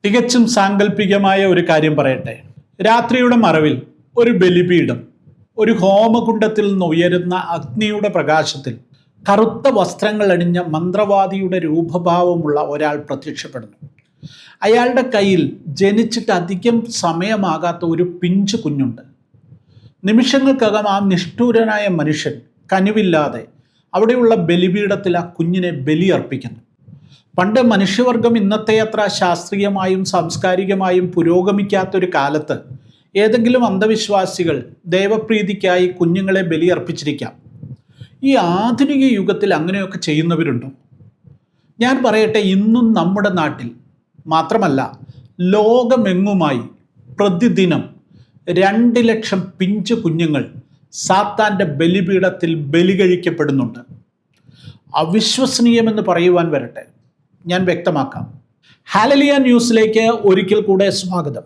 തികച്ചും സാങ്കല്പികമായ ഒരു കാര്യം പറയട്ടെ. രാത്രിയുടെ മറവിൽ ഒരു ബലിപീഠം, ഒരു ഹോമകുണ്ഡത്തിൽ നിന്ന് ഉയരുന്ന അഗ്നിയുടെ പ്രകാശത്തിൽ കറുത്ത വസ്ത്രങ്ങൾ അണിഞ്ഞ മന്ത്രവാദിയുടെ രൂപഭാവമുള്ള ഒരാൾ പ്രത്യക്ഷപ്പെടുന്നു. അയാളുടെ കയ്യിൽ ജനിച്ചിട്ട് അധികം സമയമാകാത്ത ഒരു പിഞ്ചു കുഞ്ഞുണ്ട്. നിമിഷങ്ങൾക്കകം ആ നിഷ്ഠൂരനായ മനുഷ്യൻ കനിവില്ലാതെ അവിടെയുള്ള ബലിപീഠത്തിൽ ആ കുഞ്ഞിനെ ബലിയർപ്പിക്കുന്നു. പണ്ട് മനുഷ്യവർഗം ഇന്നത്തെ അത്ര ശാസ്ത്രീയമായും സാംസ്കാരികമായും പുരോഗമിക്കാത്തൊരു കാലത്ത് ഏതെങ്കിലും അന്ധവിശ്വാസികൾ ദേവപ്രീതിക്കായി കുഞ്ഞുങ്ങളെ ബലിയർപ്പിച്ചിരിക്കാം. ഈ ആധുനിക യുഗത്തിൽ അങ്ങനെയൊക്കെ ചെയ്യുന്നവരുണ്ടോ? ഞാൻ പറയട്ടെ, ഇന്നും നമ്മുടെ നാട്ടിൽ മാത്രമല്ല ലോകമെങ്ങുമായി പ്രതിദിനം 2 ലക്ഷം പിഞ്ചു കുഞ്ഞുങ്ങൾ സാത്താൻ്റെ ബലിപീഠത്തിൽ ബലി കഴിക്കപ്പെടുന്നുണ്ട്. അവിശ്വസനീയമെന്ന് പറയുവാൻ വരട്ടെ, ഞാൻ വ്യക്തമാക്കാം. ഹാലലിയ ന്യൂസിലേക്ക് ഒരിക്കൽ കൂടെ സ്വാഗതം.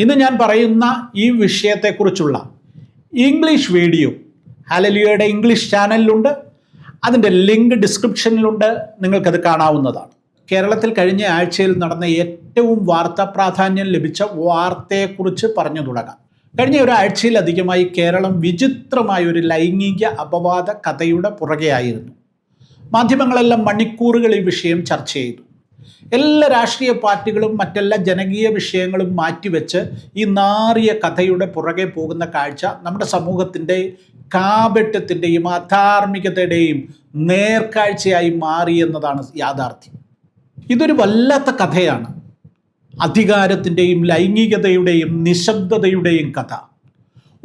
ഇന്ന് ഞാൻ പറയുന്ന ഈ വിഷയത്തെക്കുറിച്ചുള്ള ഇംഗ്ലീഷ് വീഡിയോ ഹാലലിയയുടെ ഇംഗ്ലീഷ് ചാനലിലുണ്ട്. അതിൻ്റെ ലിങ്ക് ഡിസ്ക്രിപ്ഷനിലുണ്ട്, നിങ്ങൾക്കത് കാണാവുന്നതാണ്. കേരളത്തിൽ കഴിഞ്ഞ ആഴ്ചയിൽ നടന്ന ഏറ്റവും വാർത്താ പ്രാധാന്യം ലഭിച്ച വാർത്തയെക്കുറിച്ച് പറഞ്ഞു തുടങ്ങാം. കഴിഞ്ഞ ഒരാഴ്ചയിലധികമായി കേരളം വിചിത്രമായ ഒരു ലൈംഗിക അപവാദ കഥയുടെ പുറകെയായിരുന്നു. മാധ്യമങ്ങളെല്ലാം മണിക്കൂറുകൾ ഈ വിഷയം ചർച്ച ചെയ്തു. എല്ലാ രാഷ്ട്രീയ പാർട്ടികളും മറ്റെല്ലാ ജനകീയ വിഷയങ്ങളും മാറ്റിവെച്ച് ഈ നാറിയ കഥയുടെ പുറകെ പോകുന്ന കാഴ്ച നമ്മുടെ സമൂഹത്തിൻ്റെ കാപട്യത്തിൻ്റെയും അധാർമികതയുടെയും നേർക്കാഴ്ചയായി മാറി എന്നതാണ് യാഥാർത്ഥ്യം. ഇതൊരു വല്ലാത്ത കഥയാണ്. അധികാരത്തിൻ്റെയും ലൈംഗികതയുടെയും നിശബ്ദതയുടെയും കഥ.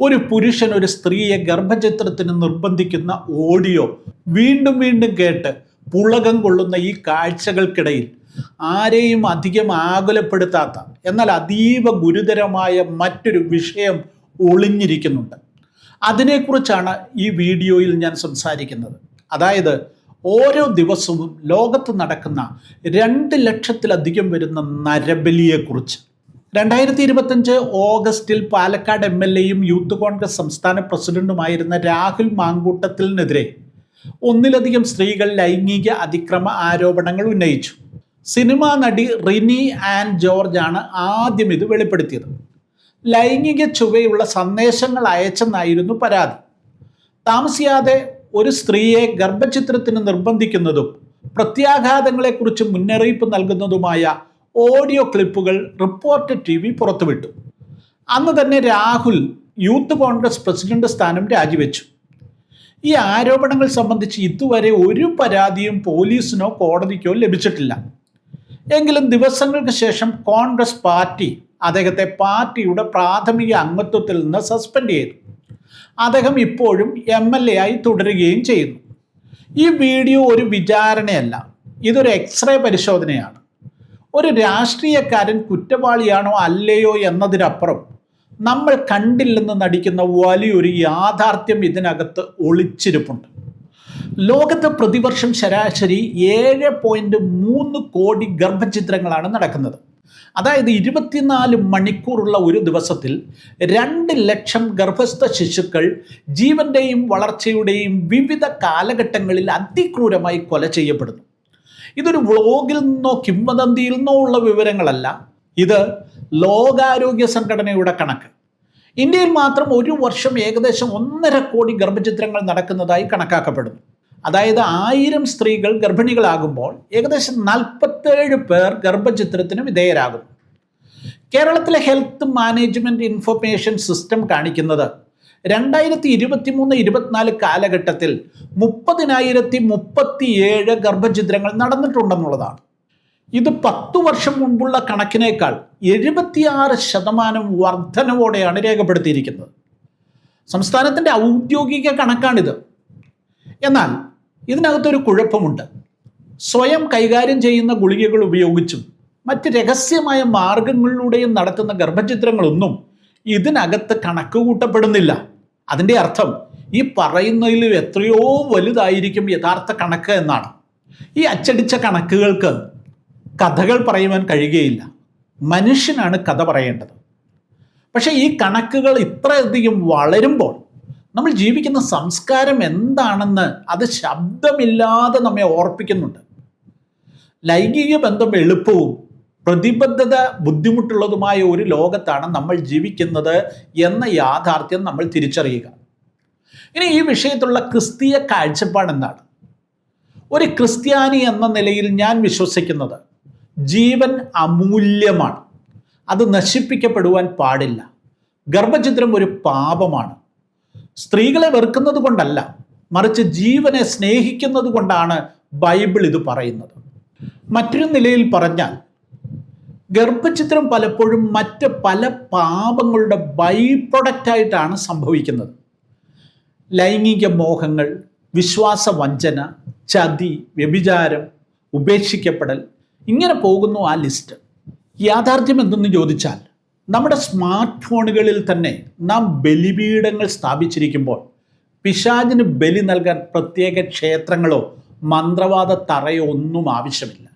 ഒരു പുരുഷൻ ഒരു സ്ത്രീയെ ഗർഭചിത്രത്തിന് നിർബന്ധിക്കുന്ന ഓഡിയോ വീണ്ടും വീണ്ടും കേട്ട് പുളകം കൊള്ളുന്ന ഈ കാഴ്ചകൾക്കിടയിൽ ആരെയും അധികം ആകുലപ്പെടുത്താത്ത എന്നാൽ അതീവ ഗുരുതരമായ മറ്റൊരു വിഷയം ഒളിഞ്ഞിരിക്കുന്നുണ്ട്. അതിനെക്കുറിച്ചാണ് ഈ വീഡിയോയിൽ ഞാൻ സംസാരിക്കുന്നത്. അതായത് ഓരോ ദിവസവും ലോകത്ത് നടക്കുന്ന 2 ലക്ഷത്തിലധികം വരുന്ന നരബലിയെക്കുറിച്ച്. 2025 ഓഗസ്റ്റിൽ പാലക്കാട് MLA-യും യൂത്ത് കോൺഗ്രസ് സംസ്ഥാന പ്രസിഡന്റുമായിരുന്ന രാഹുൽ മാങ്കൂട്ടത്തിനെതിരെ 1ലധികം സ്ത്രീകൾ ലൈംഗിക അതിക്രമ ആരോപണങ്ങൾ ഉന്നയിച്ചു. സിനിമാ നടി റിനി ആൻ ജോർജ് ആണ് ആദ്യം ഇത് വെളിപ്പെടുത്തിയത്. ലൈംഗിക ചുവയുള്ള സന്ദേശങ്ങൾ അയച്ചെന്നായിരുന്നു പരാതി. താമസിയാതെ ഒരു സ്ത്രീയെ ഗർഭചിത്രത്തിന് നിർബന്ധിക്കുന്നതും പ്രത്യാഘാതങ്ങളെക്കുറിച്ച് മുന്നറിയിപ്പ് നൽകുന്നതുമായ ഓഡിയോ ക്ലിപ്പുകൾ റിപ്പോർട്ടർ TV പുറത്തുവിട്ടു. അന്ന് തന്നെ രാഹുൽ യൂത്ത് കോൺഗ്രസ് പ്രസിഡന്റ് സ്ഥാനം രാജിവെച്ചു. ഈ ആരോപണങ്ങൾ സംബന്ധിച്ച് ഇതുവരെ ഒരു പരാതിയും പോലീസിനോ കോടതിക്കോ ലഭിച്ചിട്ടില്ല. എങ്കിലും ദിവസങ്ങൾക്ക് ശേഷം കോൺഗ്രസ് പാർട്ടി അദ്ദേഹത്തെ പാർട്ടിയുടെ പ്രാഥമിക അംഗത്വത്തിൽ നിന്ന് സസ്പെൻഡ് ചെയ്തു. അദ്ദേഹം ഇപ്പോഴും MLA ആയി തുടരുകയും ചെയ്യുന്നു. ഈ വീഡിയോ ഒരു വിചാരണയല്ല, ഇതൊരു എക്സ്റേ പരിശോധനയാണ്. ഒരു രാഷ്ട്രീയക്കാരൻ കുറ്റവാളിയാണോ അല്ലയോ എന്നതിനപ്പുറം നമ്മൾ കണ്ടില്ലെന്ന് നടിക്കുന്ന വലിയൊരു യാഥാർത്ഥ്യം ഇതിനകത്ത് ഒളിച്ചിരിപ്പുണ്ട്. ലോകത്ത് പ്രതിവർഷം ശരാശരി 7.3 കോടി ഗർഭചിത്രങ്ങളാണ് നടക്കുന്നത്. അതായത് 24 മണിക്കൂറുള്ള ഒരു ദിവസത്തിൽ 2 ലക്ഷം ഗർഭസ്ഥ ശിശുക്കൾ ജീവന്റെയും വളർച്ചയുടെയും വിവിധ കാലഘട്ടങ്ങളിൽ അതിക്രൂരമായി കൊല ചെയ്യപ്പെടുന്നു. ഇതൊരു വ്ളോഗിൽ നിന്നോ കിംവദന്തിയിൽ നിന്നോ ഉള്ള വിവരങ്ങളല്ല. ഇത് ലോകാരോഗ്യ സംഘടനയുടെ കണക്ക്. ഇന്ത്യയിൽ മാത്രം ഒരു വർഷം ഏകദേശം 1.5 കോടി ഗർഭചിത്രങ്ങൾ നടക്കുന്നതായി കണക്കാക്കപ്പെടുന്നു. അതായത് 1000 സ്ത്രീകൾ ഗർഭിണികളാകുമ്പോൾ ഏകദേശം 47 പേർ ഗർഭചിത്രത്തിന് വിധേയരാകുന്നു. കേരളത്തിലെ ഹെൽത്ത് മാനേജ്മെന്റ് ഇൻഫർമേഷൻ സിസ്റ്റം കാണിക്കുന്നത് 2023-24 കാലഘട്ടത്തിൽ 30,037 ഗർഭചിത്രങ്ങൾ നടന്നിട്ടുണ്ടെന്നുള്ളതാണ്. ഇത് 10 വർഷം മുൻപുള്ള കണക്കിനേക്കാൾ 76% വർധനവോടെയാണ് രേഖപ്പെടുത്തിയിരിക്കുന്നത്. സംസ്ഥാനത്തിൻ്റെ ഔദ്യോഗിക കണക്കാണിത്. എന്നാൽ ഇതിനകത്തൊരു കുഴപ്പമുണ്ട്. സ്വയം കൈകാര്യം ചെയ്യുന്ന ഗുളികകൾ ഉപയോഗിച്ചും മറ്റ് രഹസ്യമായ മാർഗങ്ങളിലൂടെയും നടത്തുന്ന ഗർഭചിത്രങ്ങളൊന്നും ഇതിനകത്ത് കണക്ക് കൂട്ടപ്പെടുന്നില്ല. അതിൻ്റെ അർത്ഥം ഈ പറയുന്നതിൽ എത്രയോ വലുതായിരിക്കും യഥാർത്ഥ കണക്ക് എന്നാണ്. ഈ അച്ചടിച്ച കണക്കുകൾക്ക് കഥകൾ പറയുവാൻ കഴിയുകയില്ല. മനുഷ്യനാണ് കഥ പറയേണ്ടത്. പക്ഷേ ഈ കണക്കുകൾ ഇത്രയധികം വളരുമ്പോൾ നമ്മൾ ജീവിക്കുന്ന സംസ്കാരം എന്താണെന്ന് അത് ശബ്ദമില്ലാതെ നമ്മെ ഓർപ്പിക്കുന്നുണ്ട്. ലൈംഗിക ബന്ധം എളുപ്പവും പ്രതിബദ്ധത ബുദ്ധിമുട്ടുള്ളതുമായ ഒരു ലോകത്താണ് നമ്മൾ ജീവിക്കുന്നത് എന്ന യാഥാർത്ഥ്യം നമ്മൾ തിരിച്ചറിയുക. ഇനി ഈ വിഷയത്തിലുള്ള ക്രിസ്തീയ കാഴ്ചപ്പാട് എന്താണ്? ഒരു ക്രിസ്ത്യാനി എന്ന നിലയിൽ ഞാൻ വിശ്വസിക്കുന്നത് ജീവൻ അമൂല്യമാണ്, അത് നശിപ്പിക്കപ്പെടുവാൻ പാടില്ല. ഗർഭഛിദ്രം ഒരു പാപമാണ്. സ്ത്രീകളെ വെറുക്കുന്നത് കൊണ്ടല്ല, മറിച്ച് ജീവനെ സ്നേഹിക്കുന്നത് കൊണ്ടാണ് ബൈബിൾ ഇത് പറയുന്നത്. മറ്റൊരു നിലയിൽ പറഞ്ഞാൽ ഗർഭഛിദ്രം പലപ്പോഴും മറ്റ് പല പാപങ്ങളുടെ ബൈ പ്രൊഡക്റ്റായിട്ടാണ് സംഭവിക്കുന്നത്. ലൈംഗിക മോഹങ്ങൾ, വിശ്വാസവഞ്ചന, ചതി, വ്യഭിചാരം, ഉപേക്ഷിക്കപ്പെടൽ, ഇങ്ങനെ പോകുന്നു ആ ലിസ്റ്റ്. യാഥാർത്ഥ്യം എന്തെന്ന് ചോദിച്ചാൽ നമ്മുടെ സ്മാർട്ട് ഫോണുകളിൽ തന്നെ നാം ബലിപീഠങ്ങൾ സ്ഥാപിച്ചിരിക്കുമ്പോൾ പിശാചിന് ബലി നൽകാൻ പ്രത്യേക ക്ഷേത്രങ്ങളോ മന്ത്രവാദ തറയോ ഒന്നും ആവശ്യമില്ല.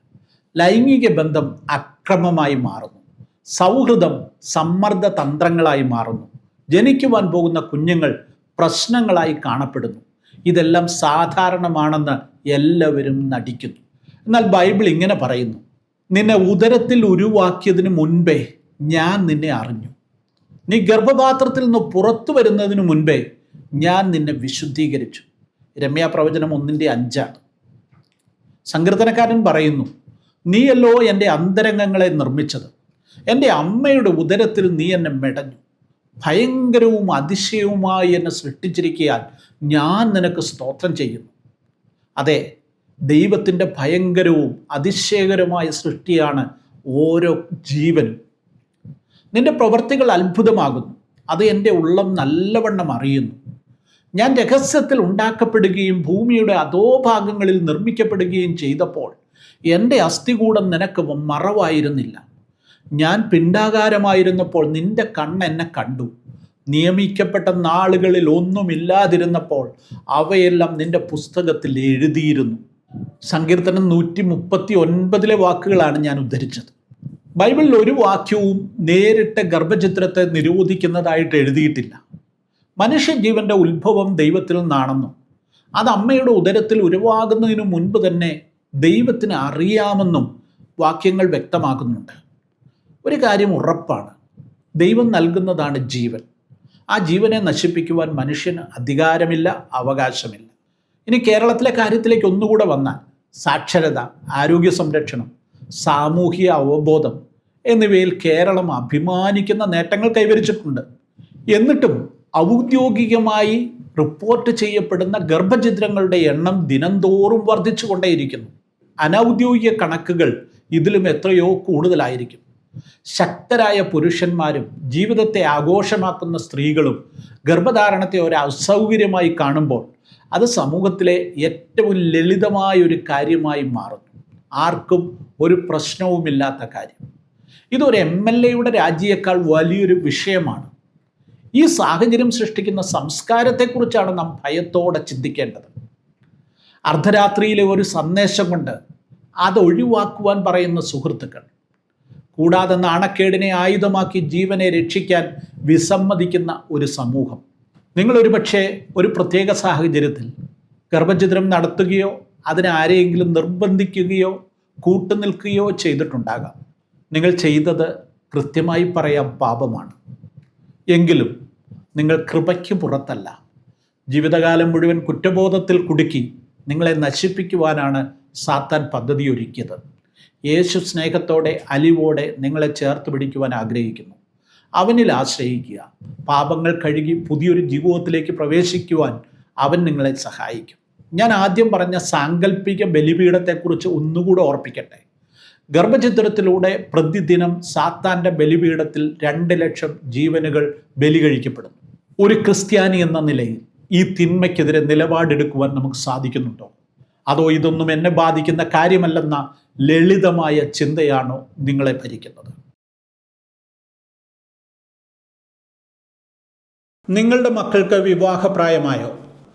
ലൈംഗിക ബന്ധം അക്രമമായി മാറുന്നു, സൗഹൃദം സമ്മർദ്ദ തന്ത്രങ്ങളായി മാറുന്നു, ജനിക്കുവാൻ പോകുന്ന കുഞ്ഞുങ്ങൾ പ്രശ്നങ്ങളായി കാണപ്പെടുന്നു. ഇതെല്ലാം സാധാരണമാണെന്ന് എല്ലാവരും നടിക്കുന്നു. എന്നാൽ ബൈബിൾ ഇങ്ങനെ പറയുന്നു, നിന്നെ ഉദരത്തിൽ ഉരുവാക്കിയതിന് മുൻപേ ഞാൻ നിന്നെ അറിഞ്ഞു, നീ ഗർഭപാത്രത്തിൽ നിന്ന് പുറത്തു വരുന്നതിന് മുൻപേ ഞാൻ നിന്നെ വിശുദ്ധീകരിച്ചു. രമ്യാപ്രവചനം 1:5. സങ്കീർത്തനക്കാരൻ പറയുന്നു, നീയല്ലോ എൻ്റെ അന്തരംഗങ്ങളെ നിർമ്മിച്ചത്, എൻ്റെ അമ്മയുടെ ഉദരത്തിൽ നീ എന്നെ മെടഞ്ഞു, ഭയങ്കരവും അതിശയവുമായി എന്നെ സൃഷ്ടിച്ചിരിക്കാൻ ഞാൻ നിനക്ക് സ്തോത്രം ചെയ്യുന്നു. അതെ, ദൈവത്തിൻ്റെ ഭയങ്കരവും അതിശയകരമായ സൃഷ്ടിയാണ് ഓരോ ജീവനും. നിന്റെ പ്രവൃത്തികൾ അത്ഭുതമാകുന്നു, അത് എൻ്റെ ഉള്ളം നല്ലവണ്ണം അറിയുന്നു. ഞാൻ രഹസ്യത്തിൽ ഉണ്ടാക്കപ്പെടുകയും ഭൂമിയുടെ അധോഭാഗങ്ങളിൽ നിർമ്മിക്കപ്പെടുകയും ചെയ്തപ്പോൾ എൻ്റെ അസ്ഥികൂടം നിനക്ക് മറവായിരുന്നില്ല. ഞാൻ പിണ്ഡാകാരമായിരുന്നപ്പോൾ നിന്റെ കണ്ണ് എന്നെ കണ്ടു. നിയമിക്കപ്പെട്ട നാളുകളിൽ ഒന്നുമില്ലാതിരുന്നപ്പോൾ അവയെല്ലാം നിന്റെ പുസ്തകത്തിൽ എഴുതിയിരുന്നു. സങ്കീർത്തനം 139 വാക്കുകളാണ് ഞാൻ ഉദ്ധരിച്ചത്. ബൈബിളിൽ ഒരു വാക്യവും നേരിട്ട് ഗർഭഛിദ്രത്തെ നിരോധിക്കുന്നതായിട്ട് എഴുതിയിട്ടില്ല. മനുഷ്യജീവൻ്റെ ഉത്ഭവം ദൈവത്തിൽ നിന്നാണെന്നും അത് അമ്മയുടെ ഉദരത്തിൽ ഉരുവാകുന്നതിന് മുൻപ് തന്നെ ദൈവത്തിന് അറിയാമെന്നും വാക്യങ്ങൾ വ്യക്തമാക്കുന്നുണ്ട്. ഒരു കാര്യം ഉറപ്പാണ്, ദൈവം നൽകുന്നതാണ് ജീവൻ. ആ ജീവനെ നശിപ്പിക്കുവാൻ മനുഷ്യന് അധികാരമില്ല, അവകാശമില്ല. ഇനി കേരളത്തിലെ കാര്യത്തിലേക്ക് ഒന്നുകൂടെ വന്നാൽ സാക്ഷരത, ആരോഗ്യ സംരക്ഷണം, സാമൂഹിക അവബോധം എന്നിവയിൽ കേരളം അഭിമാനിക്കുന്ന നേട്ടങ്ങൾ കൈവരിച്ചിട്ടുണ്ട്. എന്നിട്ടും ഔദ്യോഗികമായി റിപ്പോർട്ട് ചെയ്യപ്പെടുന്ന ഗർഭഛിദ്രങ്ങളുടെ എണ്ണം ദിനംതോറും വർദ്ധിച്ചു കൊണ്ടേയിരിക്കുന്നു. അനൗദ്യോഗിക കണക്കുകൾ ഇതിലും എത്രയോ കൂടുതലായിരിക്കും. ശക്തരായ പുരുഷന്മാരും ജീവിതത്തെ ആഘോഷമാക്കുന്ന സ്ത്രീകളും ഗർഭധാരണത്തെ ഒരു അസൗകര്യമായി കാണുമ്പോൾ അത് സമൂഹത്തിലെ ഏറ്റവും ലളിതമായ ഒരു കാര്യമായി മാറുന്നു. ആർക്കും ഒരു പ്രശ്നവുമില്ലാത്ത കാര്യം. ഇതൊരു MLAയുടെ രാജിയേക്കാൾ വലിയൊരു വിഷയമാണ്. ഈ സാഹചര്യം സൃഷ്ടിക്കുന്ന സംസ്കാരത്തെക്കുറിച്ചാണ് നാം ഭയത്തോടെ ചിന്തിക്കേണ്ടത്. അർദ്ധരാത്രിയിലെ ഒരു സന്ദേശം കൊണ്ട് അത് ഒഴിവാക്കുവാൻ പറയുന്ന സുഹൃത്തുക്കൾ, കൂടാതെ നാണക്കേടിനെ ആയുധമാക്കി ജീവനെ രക്ഷിക്കാൻ വിസമ്മതിക്കുന്ന ഒരു സമൂഹം. നിങ്ങളൊരു പക്ഷേ ഒരു പ്രത്യേക സാഹചര്യത്തിൽ ഗർഭഛിദ്രം നടത്തുകയോ അതിനെ ആരെയെങ്കിലും നിർബന്ധിക്കുകയോ കൂട്ടുനിൽക്കുകയോ ചെയ്തിട്ടുണ്ടാകാം. നിങ്ങൾ ചെയ്തത് കൃത്യമായി പറയാം പാപമാണ്. എങ്കിലും നിങ്ങൾ കൃപയ്ക്ക് പുറത്തല്ല. ജീവിതകാലം മുഴുവൻ കുറ്റബോധത്തിൽ കുടുക്കി നിങ്ങളെ നശിപ്പിക്കുവാനാണ് സാത്താൻ പദ്ധതി ഒരുക്കിയത്. യേശു സ്നേഹത്തോടെ അലിവോടെ നിങ്ങളെ ചേർത്ത് പിടിക്കുവാൻ ആഗ്രഹിക്കുന്നു. അവനിൽ ആശ്രയിക്കുക. പാപങ്ങൾ കഴുകി പുതിയൊരു ജീവിതത്തിലേക്ക് പ്രവേശിക്കുവാൻ അവൻ നിങ്ങളെ സഹായിക്കും. ഞാൻ ആദ്യം പറഞ്ഞ സാങ്കല്പിക ബലിപീഠത്തെക്കുറിച്ച് ഒന്നുകൂടെ ഓർപ്പിക്കട്ടെ. ഗർഭഛിദ്രത്തിലൂടെ പ്രതിദിനം സാത്താൻ്റെ ബലിപീഠത്തിൽ 2 ലക്ഷം ജീവനുകൾ ബലി കഴിക്കപ്പെടുന്നു. ഒരു ക്രിസ്ത്യാനി എന്ന നിലയിൽ ഈ തിന്മയ്ക്കെതിരെ നിലപാടെടുക്കുവാൻ നമുക്ക് സാധിക്കുന്നുണ്ടോ? അതോ ഇതൊന്നും എന്നെ ബാധിക്കുന്ന കാര്യമല്ലെന്ന ലളിതമായ ചിന്തയാണോ നിങ്ങളെ ഭരിക്കുന്നത്? നിങ്ങളുടെ മക്കൾക്ക് വിവാഹപ്രായമായോ?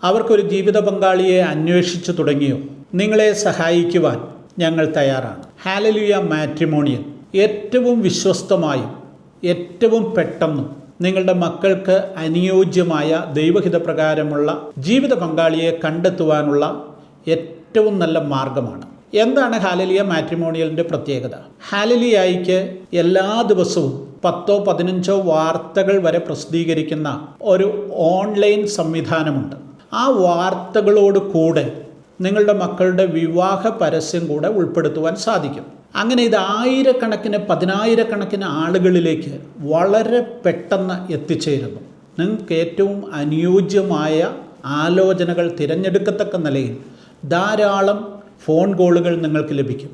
അവർക്കൊരു ജീവിത പങ്കാളിയെ അന്വേഷിച്ചു തുടങ്ങിയോ? നിങ്ങളെ സഹായിക്കുവാൻ ഞങ്ങൾ തയ്യാറാണ്. ഹാലലുയ മാട്രിമോണിയൽ ഏറ്റവും വിശ്വസ്തമായും ഏറ്റവും പെട്ടെന്നും നിങ്ങളുടെ മക്കൾക്ക് അനുയോജ്യമായ ദൈവഹിതപ്രകാരമുള്ള ജീവിത പങ്കാളിയെ കണ്ടെത്തുവാനുള്ള ഏറ്റവും നല്ല മാർഗമാണ്. എന്താണ് ഹാലലിയ മാട്രിമോണിയലിൻ്റെ പ്രത്യേകത? ഹാലലിയായിക്ക് എല്ലാ ദിവസവും 10-15 വാർത്തകൾ വരെ പ്രസിദ്ധീകരിക്കുന്ന ഒരു ഓൺലൈൻ സംവിധാനമുണ്ട്. ആ വാർത്തകളോട് കൂടെ നിങ്ങളുടെ മക്കളുടെ വിവാഹ പരസ്യം കൂടെ ഉൾപ്പെടുത്തുവാൻ സാധിക്കും. അങ്ങനെ ഇത് ആയിരക്കണക്കിന് 10,000-കണക്കിന് ആളുകളിലേക്ക് വളരെ പെട്ടെന്ന് എത്തിച്ചേരുന്നു. നിങ്ങൾക്ക് ഏറ്റവും അനുയോജ്യമായ ആലോചനകൾ തിരഞ്ഞെടുക്കത്തക്ക നിലയിൽ ധാരാളം ഫോൺ കോളുകൾ നിങ്ങൾക്ക് ലഭിക്കും.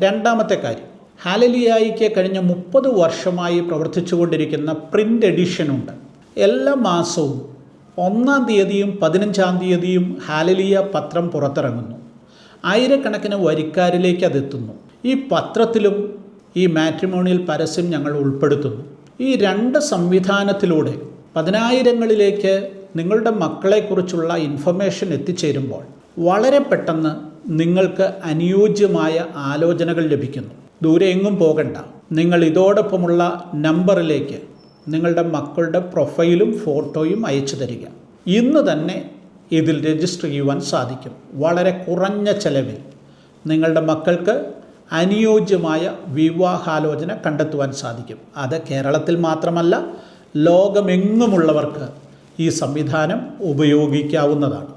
രണ്ടാമത്തെ കാര്യം, ഹാലലിയായിക്ക് കഴിഞ്ഞ 30 വർഷമായി പ്രവർത്തിച്ചു കൊണ്ടിരിക്കുന്ന പ്രിൻ്റ് എഡിഷനുണ്ട്. എല്ലാ മാസവും 1-ാം തീയതിയും 15-ാം തീയതിയും ഹാലലിയ പത്രം പുറത്തിറങ്ങുന്നു. ആയിരക്കണക്കിന് വരിക്കാരിലേക്ക് അതെത്തുന്നു. ഈ പത്രത്തിലും ഈ മാട്രിമോണിയൽ പരസ്യം ഞങ്ങൾ ഉൾപ്പെടുത്തുന്നു. ഈ 2 സംവിധാനത്തിലൂടെ 10,000ങ്ങളിലേക്ക് നിങ്ങളുടെ മക്കളെക്കുറിച്ചുള്ള ഇൻഫർമേഷൻ എത്തിച്ചേരുമ്പോൾ വളരെ പെട്ടെന്ന് നിങ്ങൾക്ക് അനുയോജ്യമായ ആലോചനകൾ ലഭിക്കുന്നു. ദൂരെ എങ്ങും പോകണ്ട. നിങ്ങൾ ഇതോടൊപ്പമുള്ള നമ്പറിലേക്ക് നിങ്ങളുടെ മക്കളുടെ പ്രൊഫൈലും ഫോട്ടോയും അയച്ചു തരിക. ഇന്ന് തന്നെ ഇതിൽ രജിസ്റ്റർ ചെയ്യുവാൻ സാധിക്കും. വളരെ കുറഞ്ഞ ചെലവിൽ നിങ്ങളുടെ മക്കൾക്ക് അനുയോജ്യമായ വിവാഹാലോചന കണ്ടെത്തുവാൻ സാധിക്കും. അത് കേരളത്തിൽ മാത്രമല്ല, ലോകമെങ്ങുമുള്ളവർക്ക് ഈ സംവിധാനം ഉപയോഗിക്കാവുന്നതാണ്.